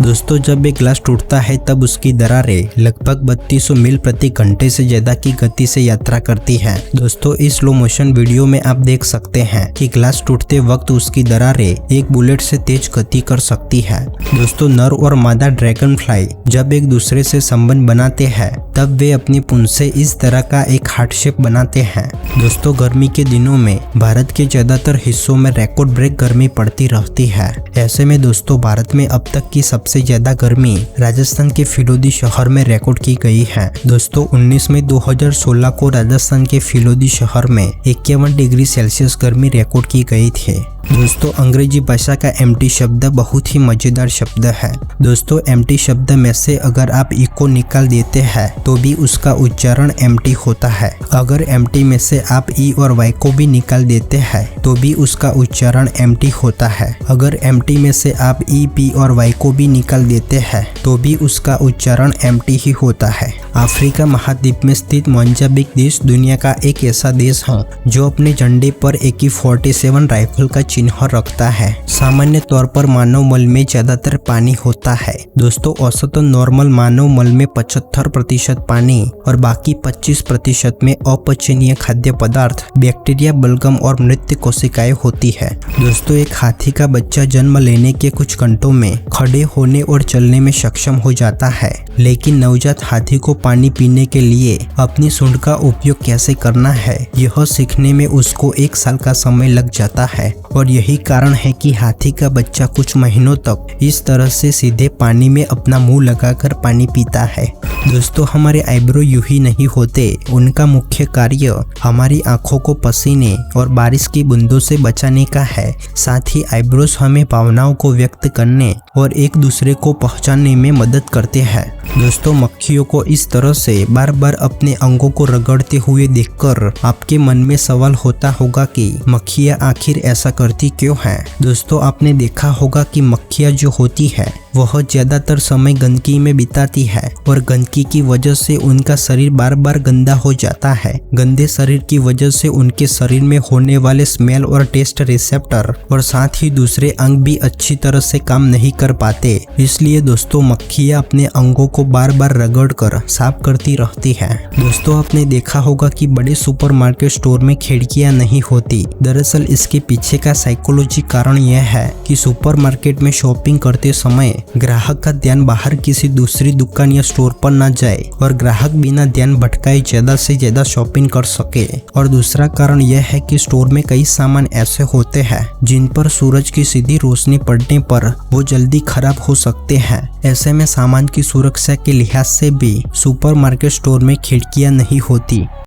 दोस्तों, जब एक ग्लास टूटता है तब उसकी दरारें लगभग 3200 मील प्रति घंटे से ज्यादा की गति से यात्रा करती हैं। दोस्तों, इस स्लो मोशन वीडियो में आप देख सकते हैं कि ग्लास टूटते वक्त उसकी दरारें एक बुलेट से तेज गति कर सकती है। दोस्तों, नर और मादा ड्रैगन फ्लाई जब एक दूसरे से संबंध बनाते हैं तब वे अपनी पूंछ से इस तरह का एक हार्ट शेप बनाते हैं। दोस्तों, गर्मी के दिनों में भारत के ज्यादातर हिस्सों में रिकॉर्ड ब्रेक गर्मी पड़ती रहती है। ऐसे में दोस्तों, भारत में अब तक की सबसे ज्यादा गर्मी राजस्थान के फिरोदी शहर में रिकॉर्ड की गई है। दोस्तों, 19 मई 2016 को राजस्थान के फिरोदी शहर में 51 डिग्री सेल्सियस गर्मी रिकॉर्ड की गई थी। दोस्तों, अंग्रेजी भाषा का एम्प्टी शब्द बहुत ही मजेदार शब्द है। दोस्तों, एम्प्टी शब्द में से अगर आप ई को निकाल देते हैं तो भी उसका उच्चारण एम्प्टी होता है। अगर एम्प्टी में से आप ई और वाई को भी निकाल देते हैं तो भी उसका उच्चारण एम्प्टी होता है। अगर एम्प्टी में से आप ई, पी और वाई को भी निकाल देते हैं तो भी उसका उच्चारण एम्प्टी ही होता है। अफ्रीका महाद्वीप में स्थित मोजाम्बिक देश दुनिया का एक ऐसा देश है जो अपने झंडे पर AK-47 राइफल का चिन्ह रखता है। सामान्य तौर पर मानव मल में ज्यादातर पानी होता है। दोस्तों, औसतन नॉर्मल मानव मल में 75% पानी और बाकी 25% में अपचनीय खाद्य पदार्थ, बैक्टीरिया, बलगम और मृत कोशिकाएं होती है। दोस्तों, एक हाथी का बच्चा जन्म लेने के कुछ घंटों में खड़े होने और चलने में सक्षम हो जाता है, लेकिन नवजात हाथी को पानी पीने के लिए अपनी सूंड का उपयोग कैसे करना है यह सीखने में उसको 1 साल का समय लग जाता है। और यही कारण है कि हाथी का बच्चा कुछ महीनों तक इस तरह से सीधे पानी में अपना मुंह लगाकर पानी पीता है। दोस्तों, हमारे आईब्रो यूं ही नहीं होते। उनका मुख्य कार्य हमारी आंखों को पसीने और बारिश की बूंदों से बचाने का है। साथ ही आईब्रोज हमें भावनाओं को व्यक्त करने और एक दूसरे को पहचानने में मदद करते हैं। दोस्तों, मक्खियों को इस तरह से बार बार अपने अंगों को रगड़ते हुए देखकर आपके मन में सवाल होता होगा कि मक्खियां आखिर ऐसा करती क्यों हैं? दोस्तों, आपने देखा होगा कि मक्खियां जो होती है वह ज्यादातर समय गंदगी में बिताती है और गंदगी की वजह से उनका शरीर बार बार गंदा हो जाता है। गंदे शरीर की वजह से उनके शरीर में होने वाले स्मेल और टेस्ट रिसेप्टर और साथ ही दूसरे अंग भी अच्छी तरह से काम नहीं कर पाते। इसलिए दोस्तों, मक्खियां अपने अंगों को बार बार रगड़ कर साफ करती रहती है। दोस्तों, आपने देखा होगा कि बड़े सुपरमार्केट स्टोर में खिड़कियां नहीं होती। दरअसल इसके पीछे का साइकोलॉजी कारण यह है कि सुपरमार्केट में शॉपिंग करते समय ग्राहक का ध्यान बाहर किसी दूसरी दुकान या स्टोर पर न जाए और ग्राहक बिना ध्यान भटकाए ज्यादा से ज्यादा शॉपिंग कर सके। और दूसरा कारण यह है कि स्टोर में कई सामान ऐसे होते हैं जिन पर सूरज की सीधी रोशनी पड़ने पर वो जल्दी खराब हो सकते हैं। ऐसे में सामान की सुरक्षा के लिहाज से भी सुपरमार्केट स्टोर में खिड़कियां नहीं होती।